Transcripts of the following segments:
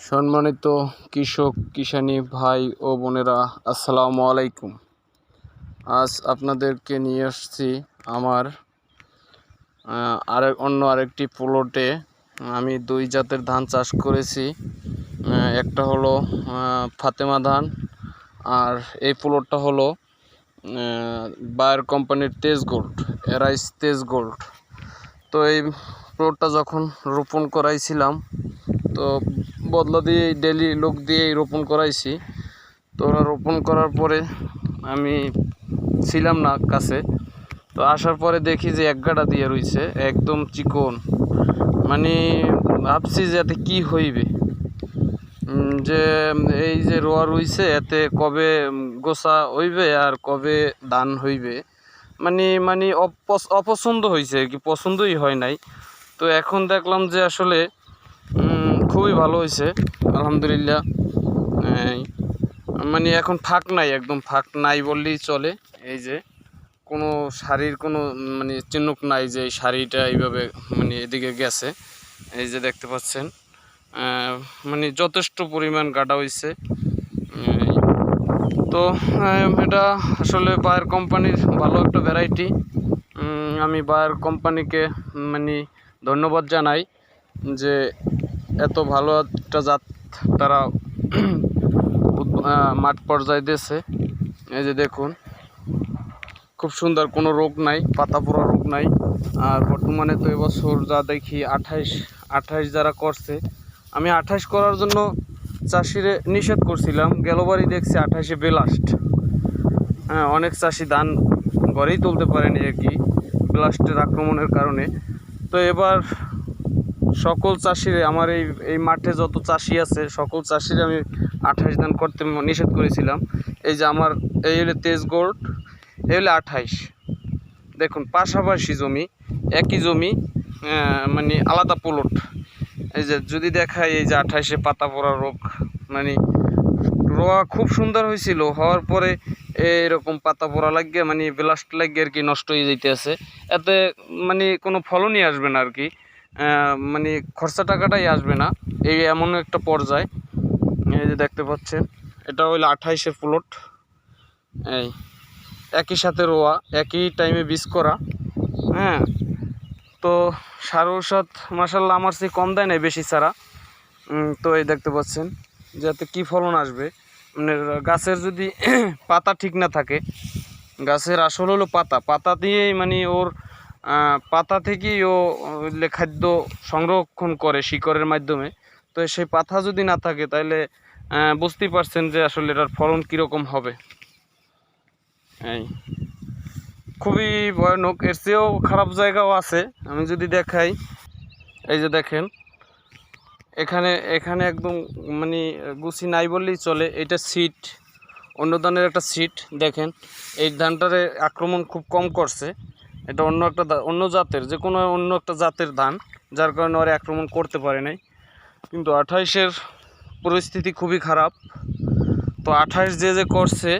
সম্মানিত কৃষক কিষানী ভাই ও বোনেরা, আসসালামু আলাইকুম। আজ আপনাদেরকে নিয়ে আসছি আমার অন্য আরেকটি প্লটে। আমি দুই জাতের ধান চাষ করেছি। একটা হলো ফাতেমা ধান, আর এই প্লটটা হলো বায়ার কোম্পানির তেজ গোল্ড, এরাইস তেজ গোল্ড। তো এই প্লটটা যখন রোপণ করাইছিলাম, তো বদলা দিয়ে ডেলি লোক দিয়েই রোপণ করাইছি। তো ওরা রোপণ করার পরে আমি ছিলাম না কাছে, তো আসার পরে দেখি যে এক গাড়া দিয়ে রইছে, একদম চিকন। মানে ভাবছি যে এতে কী হইবে, যে এই যে রোয়া রইছে এতে কবে গোছা হইবে আর কবে ধান হইবে, মানে অপছন্দ হয়েছে, কি পছন্দই হয় নাই। তো এখন দেখলাম যে আসলে খুবই ভালো হয়েছে, আলহামদুলিল্লাহ। মানে এখন ফাঁক নাই, একদম ফাঁক নাই বললেই চলে। এই যে কোনো শাড়ির কোনো মানে চিহ্নক নাই যে এই শাড়িটা এইভাবে মানে এদিকে গেছে। এই যে দেখতে পাচ্ছেন, মানে যথেষ্ট পরিমাণ গাডা হয়েছে। তো এটা আসলে বায়ার কোম্পানির ভালো একটা ভ্যারাইটি। আমি বায়ার কোম্পানিকে মানে ধন্যবাদ জানাই যে এত ভালো একটা জাত তারা মাঠ পর্যায়ে দিয়েছে। এই যে দেখুন, খুব সুন্দর, কোনো রোগ নাই, পাতা পোড়া রোগ নাই। আর বর্তমানে তো এবছর যা দেখি 28 যারা করছে, আমি 28 করার জন্য চাষিরে নিষেধ করছিলাম, গেলবারই দেখছি 28-এ বেলাস্ট। অনেক চাষি ধান ঘরেই তুলতে পারেনি আর কি, ব্লাস্টের আক্রমণের কারণে। তো এবার সকল চাষিরে, আমার এই মাঠে যত চাষি আছে সকল চাষিরে আমি 28 ধান করতে নিষেধ করেছিলাম। এই যে আমার এই হলো তেজ গোল্ড, এই হলো 28। দেখুন, পাশাপাশি জমি, একই জমি, মানে আলাদা প্লট। এই যে যদি দেখায়, এই যে 28-এ পাতা পড়া রোগ, মানে রোয়া খুব সুন্দর হয়েছিল, হওয়ার পরে এইরকম পাতা পড়া লাগিয়ে মানে ব্লাস্ট লাগিয়ে আর কি নষ্ট হয়ে যেতে আছে। এতে মানে কোনো ফলনই আসবে না আর কি, মানে খরচা টাকাটাই আসবে না, এই এমন একটা পর্যায়। এই যে দেখতে পাচ্ছেন, এটা হইলো 28-এর প্লট। এই একই সাথে রোয়া, একই টাইমে বীজ করা। তো সার ঔষধ মাসাল্লাহ আমার চেয়ে কম দেয় নাই, বেশি ছাড়া। তো এই দেখতে পাচ্ছেন যাতে কি ফলন আসবে। মানে গাছের যদি পাতা ঠিক না থাকে, গাছের আসল হলো পাতা দিয়েই মানে ওর পাতা থেকেই ও খাদ্য সংরক্ষণ করে শিকড়ের মাধ্যমে। তো সেই পাতা যদি না থাকে তাহলে বুঝতেই পারছেন যে আসলে এটার ফলন কীরকম হবে। এই খুবই ভয়ানক, এর চেয়েও খারাপ জায়গাও আছে, আমি যদি দেখাই। এই যে দেখেন, এখানে একদম মানে গুছি নাই বললেই চলে। এটা সিট, অন্য ধানের একটা সিট। দেখেন, এই ধানটারে আক্রমণ খুব কম করছে। এটা অন্য জাতের, যে কোনো অন্য একটা জাতের ধান, যার কারণে ওরা আক্রমণ করতে পারে নাই। কিন্তু 28-এর পরিস্থিতি খুবই খারাপ। তো 28 যে করছে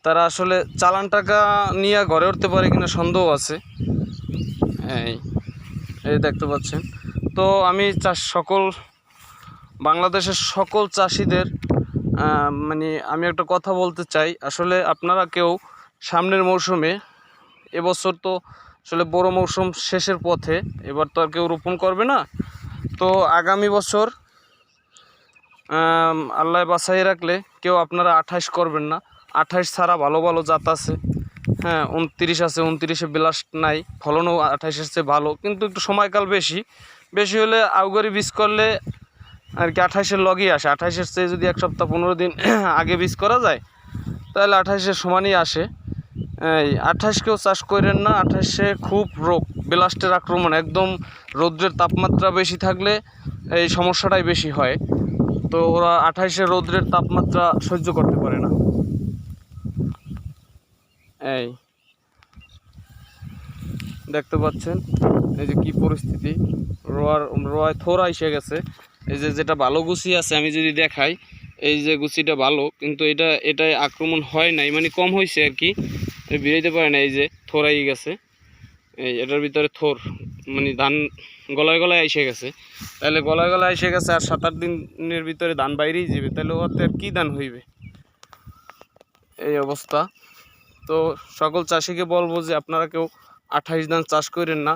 তারা আসলে চালান টাকা নিয়ে ঘরে উঠতে পারে কিনা সন্দেহ আছে। এই দেখতে পাচ্ছেন। তো আমি বাংলাদেশের সকল চাষিদের মানে আমি একটা কথা বলতে চাই, আসলে আপনারা কেউ সামনের মৌসুমে, এবছর তো আসলে বড় মৌসুম শেষের পথে, এবার তো আর কেউ রোপণ করবে না। তো আগামী বছর আল্লাহ বাঁচাই রাখলে কেউ আপনারা 28 করবেন না। 28 ছাড়া ভালো ভালো জাত আছে, 29 আছে, 29-এ ব্লাস্ট নাই, ফলনও 28-এর চেয়ে ভালো, কিন্তু একটু সময়কাল বেশি হলে আউগারি বীজ করলে আর কি 28-এর লগই আসে। 28-এর চেয়ে যদি 1 সপ্তাহ 15 দিন আগে বীজ করা যায় তাহলে 28-এর সমানই আসে। এই 28 কেউ চাষ করেন না, 28-এ খুব রোগ, ব্লাস্টের আক্রমণ, একদম রৌদ্রের তাপমাত্রা বেশি থাকলে এই সমস্যাটাই বেশি হয়। তো ওরা 28-এ রৌদ্রের তাপমাত্রা সহ্য করতে পারে না। এই দেখতে পাচ্ছেন, এই যে কি পরিস্থিতি, রোয়ায় থোড়া এসে গেছে। এই যে যেটা ভালো গুছি আছে, আমি যদি দেখাই, এই যে গুছিটা ভালো, কিন্তু এটাই আক্রমণ হয় নাই, মানে কম হয়েছে আর কি, বেরোতে পারে না। এই যে থোড়াই গেছে, এই এটার ভিতরে থোর, মানে ধান গলায় গলায় এসে গেছে। তাহলে গলায় গলায় এসে গেছে আর 7-8 দিনের ভিতরে ধান বাইরেই যাবে, তাহলে ওতে আর কী ধান হইবে? এই অবস্থা। তো সকল চাষিকে বলবো যে আপনারা কেউ 28 ধান চাষ করেন না।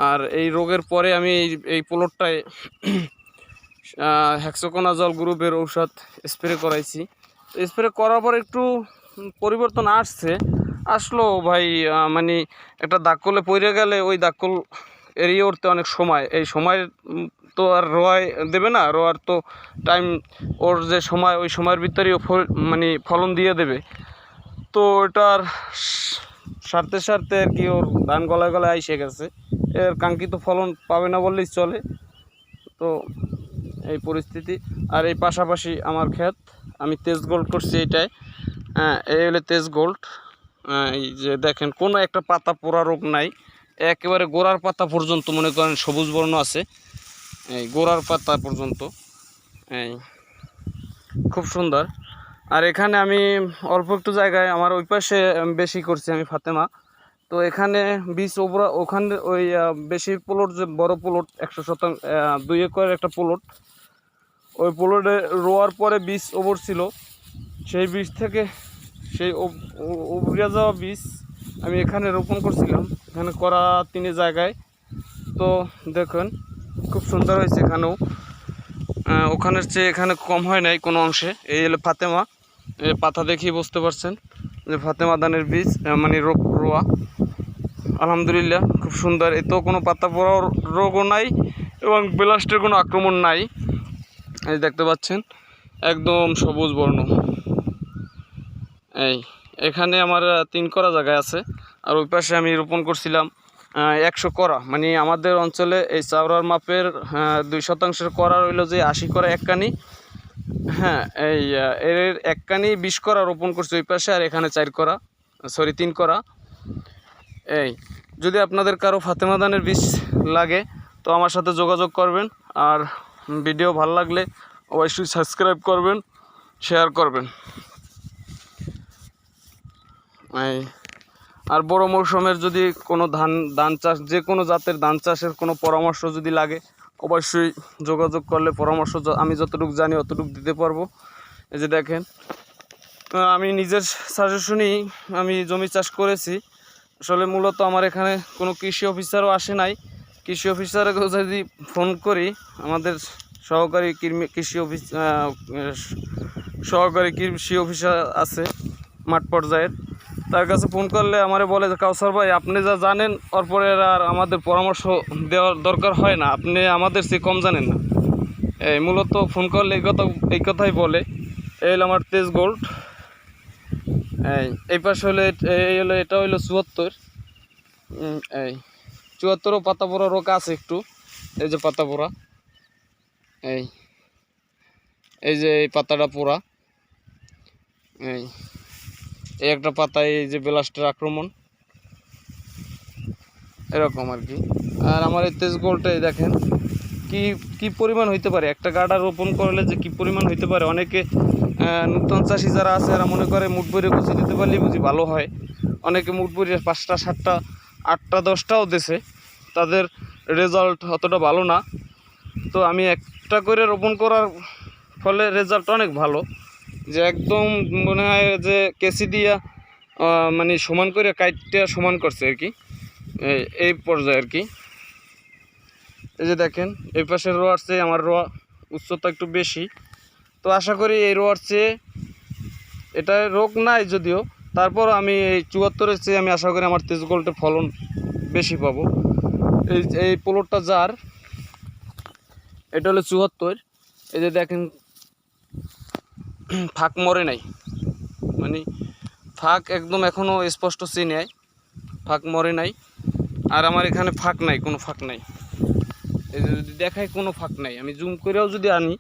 আর এই রোগের পরে আমি এই প্লটটায় হেক্সাকোনাজল গ্রুপের ঔষধ স্প্রে করাইছি। স্প্রে করার পর একটু পরিবর্তন আসলো ভাই। মানে একটা দাগকলে পড়ে গেলে ওই দাগকল এড়িয়ে উঠতে অনেক সময়, এই সময় তো আর রোয়ায় দেবে না, রোয়ার তো টাইম, ওর যে সময় ওই সময়ের ভিতরেই মানে ফলন দিয়ে দেবে। তো ওটার সারতে সারতে আর কি ওর ধান গলায় গলায় এসে গেছে, এর কাঙ্ক্ষিত ফলন পাবে না বললেই চলে। তো এই পরিস্থিতি। আর এই পাশাপাশি আমার ক্ষেত, আমি তেজ গোল্ড করছি এইটায়। এই হলো তেজ গোল্ড। এই যে দেখেন কোনো একটা পাতা পোড়া রোগ নাই, একেবারে গোড়ার পাতা পর্যন্ত মনে করেন সবুজ বর্ণ আছে, এই গোড়ার পাতা পর্যন্ত। এই খুব সুন্দর। আর এখানে আমি অল্প একটু জায়গায়, আমার ওই পাশে বেশি করছি আমি ফাতেমা। তো এখানে বীজ ওখানে ওই বেশি প্লট, যে বড় প্লট 2 একরের একটা প্লট, ওই প্লটে রোয়ার পরে বীজ ওপর ছিল, সেই বীজ থেকে সেই উবড়ে যাওয়া বীজ আমি এখানে রোপণ করছিলাম, এখানে করা 3 জায়গায়। তো দেখুন খুব সুন্দর হয়েছে এখানেও, ওখানের চেয়ে এখানে কম হয় নাই কোনো অংশে। এই হলো ফাতেমা, এই পাতা দেখেই বুঝতে পারছেন যে ফাতেমা ধানের বীজ, মানে রোয়া। আলহামদুলিল্লাহ খুব সুন্দর, এতেও কোনো পাতা পড়ার রোগও নাই এবং ব্লাস্টের কোনো আক্রমণ নাই। এই দেখতে পাচ্ছেন একদম সবুজ বর্ণ। এখানে আমার 3 করা জায়গায় আছে, আর ওই পাশে আমি রোপণ করছিলাম 100 করা, মানে আমাদের অঞ্চলে এই চাউরার মাপের 2% করা রইল যে 80 করা এক কানি। হ্যাঁ, এর এক কানি 20 করা রোপণ করছি ওই পাশে, আর এখানে 3 করা। যদি আপনাদের কারো ফাতেমা ধানের বীজ লাগে তো আমার সাথে যোগাযোগ করবেন। আর ভিডিও ভালো লাগলে অবশ্যই সাবস্ক্রাইব করবেন, শেয়ার করবেন। আর বড় মৌসুমের যদি কোনো ধান চাষ, যে কোনো জাতের ধান চাষের কোনো পরামর্শ যদি লাগে অবশ্যই যোগাযোগ করলে পরামর্শ আমি যতটুকু জানি অতটুকু দিতে পারবো। এই যে দেখেন, আমি নিজের সাজেশনই আমি জমি চাষ করেছি। আসলে মূলত আমার এখানে কোনো কৃষি অফিসারও আসে নাই। কৃষি অফিসারকে যদি ফোন করি, আমাদের সহকারী কৃষি অফিসার আছে মাঠ পর্যায়ের, তার কাছে ফোন করলে আমারে বলে যে কাউসার ভাই আপনি যা জানেন তারপরে আর আমাদের পরামর্শ দেওয়ার দরকার হয় না, আপনি আমাদের চেয়ে কম জানেন না। মূলত ফোন করলে এই কথাই বলে। এই হলো আমার তেজ গোল্ড। এই পাশে হলো এটা হইলো 74। এই 74ও পাতা পোড়া রোগ আছে একটু, এই যে পাতা পোড়া, এই যে এই পাতাটা পোড়া, এই একটা পাতায় এই যে ব্লাস্টের আক্রমণ, এরকম আর কি। আর আমার এই তেজ গোল্ডটাই দেখেন কি পরিমাণ হইতে পারে, একটা গাডা রোপণ করলে যে কি পরিমাণ হইতে পারে। অনেকে নূতন চাষি যারা আছে এরা মনে করে মুঠ ভরে গুছিয়ে দিতে পারলেই বুঝি ভালো হয়, অনেকে মুঠ ভরে 5টা 7টা 8টা 10টাও দিছে, তাদের রেজাল্ট অতটা ভালো না। তো আমি একটা করে রোপণ করার ফলে রেজাল্ট অনেক ভালো, যে একদম মনে হয় যে কেসি দিয়া মানে সমান করে কাইটটা সমান করছে আর কি, এই পর্যায়ে আর কি। এই যে দেখেন এই পাশের রোয়ার চেয়ে আমার রোয়া উচ্চতা একটু বেশি। তো আশা করি এই রোয়ার চেয়ে, এটা রোগ নাই যদিও, তারপর আমি এই 74-এর চেয়ে আমি আশা করি আমার তেজ গোল্ডের ফলন বেশি পাবো। এই প্লটটা যার, এটা হলো 74। এই যে দেখেন ফাঁক মরে নাই, মানে ফাঁক একদম এখনও স্পষ্ট চিনে, ফাঁক মরে নাই। আর আমার এখানে ফাঁক নাই, কোনো ফাঁক নাই। এই যে যদি দেখায় কোনো ফাঁক নাই, আমি জুম করেও যদি আনি,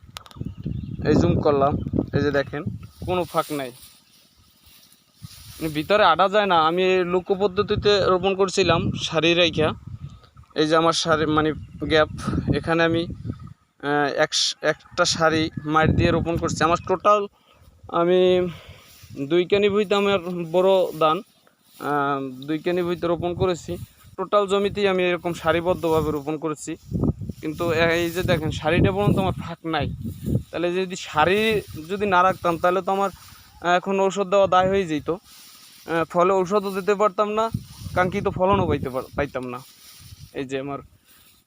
এই জুম করলাম, এই যে দেখেন কোনো ফাঁক নাই, ভিতরে আটা যায় না। আমি লোক পদ্ধতিতে রোপণ করছিলাম সারি রাইখা। এই যে আমার সারি মানে গ্যাপ, এখানে আমি একটা সারি মাটি দিয়ে রোপণ করছি। আমার টোটাল আমি 2 কানি ভুঁইতে আমার বড় ধান 2 কানি ভুঁইতে রোপণ করেছি। টোটাল জমিতেই আমি এরকম সারিবদ্ধভাবে রোপণ করেছি। কিন্তু এই যে দেখেন সারিটা পর্যন্ত আমার ফাঁক নাই। তাহলে যদি সারি যদি না রাখতাম তাহলে তো আমার এখন ঔষধ দেওয়া দায় হয়ে যেত, ফলে ঔষধও দিতে পারতাম না, কাঙ্ক্ষিত ফলনও পাইতাম না। এই যে আমার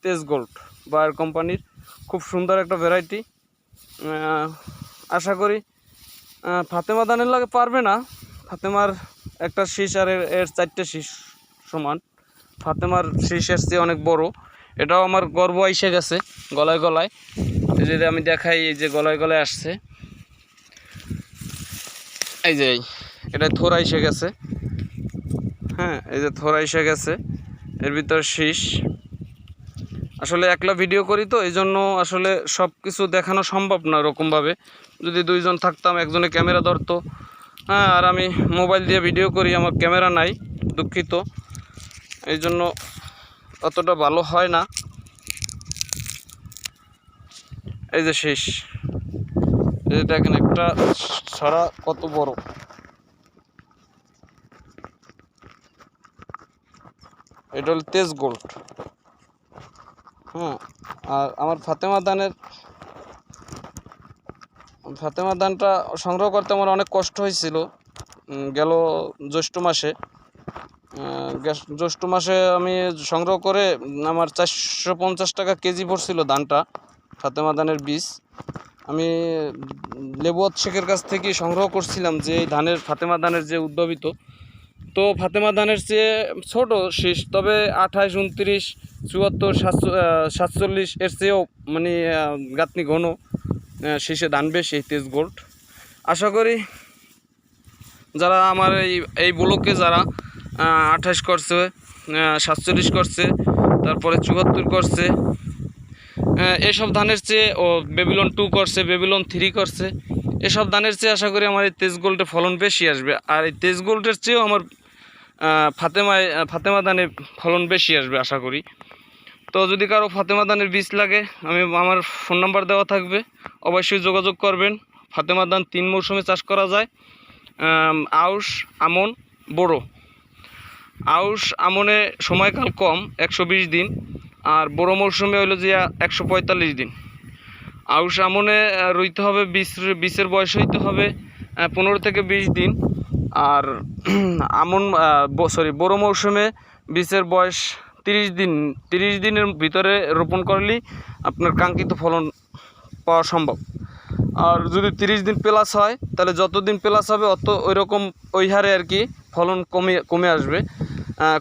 তেজ গোল্ড বায়ার কোম্পানির খুব সুন্দর একটা ভ্যারাইটি। আশা করি ফাতেমা ধানের লাগে পারবে না। ফাতেমার একটা শীষ আর এর 4টে শীষ সমান। ফাতেমার শীষের চেয়ে অনেক বড়। এটাও আমার গর্ব এসে গেছে গলায় গলায়। এই যে আমি দেখাই, এই যে গলায় গলায় আসছে, এই যে এটা থোড়া এসে গেছে। হ্যাঁ, এই যে থোড়া এসে গেছে, এর ভিতরে শীষ। আসলে একলা ভিডিও করি তো এই জন্য আসলে সব কিছু দেখানো সম্ভব না ওরকমভাবে। যদি 2 জন থাকতাম, একজনে ক্যামেরা ধরতো, হ্যাঁ, আর আমি মোবাইল দিয়ে ভিডিও করি, আমার ক্যামেরা নাই, দুঃখিত, এই জন্য অতটা ভালো হয় না। এই যে শীষ, এই যে দেখেন একটা ছড়া কত বড়। এটা হল তেজ গোল্ড। হ্যাঁ, আর আমার ফাতেমা ধানটা সংগ্রহ করতে আমার অনেক কষ্ট হয়েছিল। গেল জ্যৈষ্ঠ মাসে আমি সংগ্রহ করে আমার 450 টাকা কেজি পড়ছিল ধানটা, ফাতেমা ধানের বীজ। আমি লেবুয়াত শেখের কাছ থেকে সংগ্রহ করছিলাম যে এই ফাতেমা ধানের যে উদ্ভাবিত, তো ফাতেমা ধানের চেয়ে ছোট শীষ, তবে 28, 29, 74, 47 এর চেয়েও মানে গাঁথনি ঘন শীষে ধান বেশি এই তেজ গোল্ড। আশা করি যারা আমার এই ব্লকে যারা 28 করছে, 47 করছে, তারপরে 74 করছে, এসব ধানের চেয়ে বেবিলন 2 করছে, বেবিলন 3 করছে, এসব ধানের চেয়ে আশা করি আমার এই তেজ গোল্ডের ফলন বেশি আসবে। আর এই তেজ গোল্ডের চেয়েও আমার ফাতেমা ধানের ফলন বেশি আসবে আশা করি। তো যদি কারো ফাতেমা ধানের বীজ লাগে, আমার ফোন নাম্বার দেওয়া থাকবে, অবশ্যই যোগাযোগ করবেন। ফাতেমা ধান 3 মৌসুমে চাষ করা যায়, আউশ, আমন, বোরো। আউশ আমনে সময়কাল কম, 120 দিন, আর বোরো মৌসুমে হইলো যে 145 দিন। আউশ আমনে রইতে হবে, বীজের বয়স হইতে হবে 15 থেকে 20 দিন, আর বোরো মৌসুমে বীজের বয়স 30 দিন। 30 দিনের ভিতরে রোপণ করলেই আপনার কাঙ্ক্ষিত ফলন পাওয়া সম্ভব। আর যদি 30 দিন প্লাস হয়, তাহলে যত দিন প্লাস হবে ওই হারে আর কি ফলন কমে আসবে।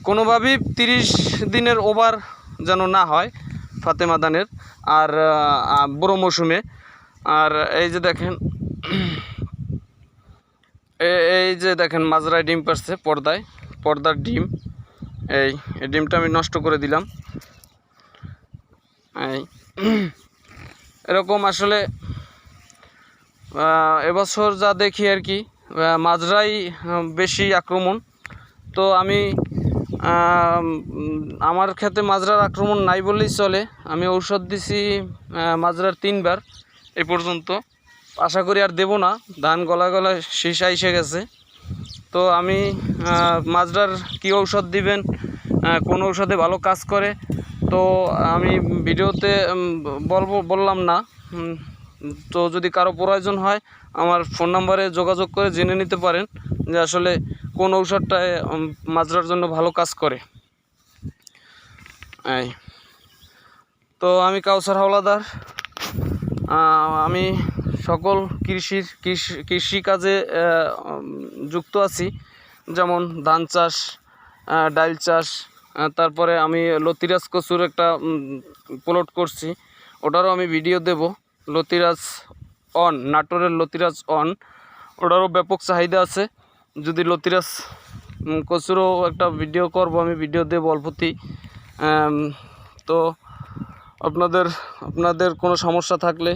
কোনোভাবেই 30 দিনের ওভার যেন না হয় ফাতেমা ধানের আর বোরো মৌসুমে। আর এই যে দেখেন মাজরায় ডিম পারছে, পর্দার ডিম। এই ডিমটা আমি নষ্ট করে দিলাম। এরকম আসলে এবছর যা দেখি আর কি, মাজরাই বেশি আক্রমণ। তো আমি আমার ক্ষেতে মাজরার আক্রমণ নাই বললেই চলে। আমি ঔষধ দিছি মাজরার 3 বার এই পর্যন্ত, আশা করি আর দেব না। ধান গলায় শীষা এসে গেছে। তো আমি মাজরার কি ঔষধ দিবেন, কোন ঔষধে ভালো কাজ করে, তো আমি ভিডিওতে বললাম না। তো যদি কারো প্রয়োজন হয়, আমার ফোন নাম্বারে যোগাযোগ করে জেনে নিতে পারেন যে আসলে কোন ঔষধটায় মাজরার জন্য ভালো কাজ করে। তো আমি কাউসার হাওলাদার, আমি সকল কৃষি কাজে যুক্ত আছি, যেমন ধান চাষ, ডাল চাষ, তারপরে আমি লতিরাজ কচুর একটা প্লট করছি, ওটারও আমি ভিডিও দেব। লতিরাজ অন, নাটোরের লতিরাজ অন, ওটারও ব্যাপক চাহিদা আছে। যদি লতিরাজ কচুরও একটা ভিডিও করব, আমি ভিডিও দেব অল্পতেই। তো আপনাদের কোনো সমস্যা থাকলে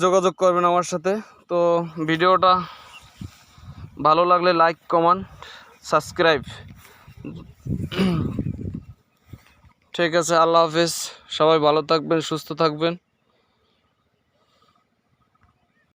যোগাযোগ করবেন আমার সাথে। তো ভিডিওটা ভালো লাগলে লাইক, কমেন্ট, সাবস্ক্রাইব। ঠিক আছে, আল্লাহ হাফেজ। সবাই ভালো থাকবেন, সুস্থ থাকবেন।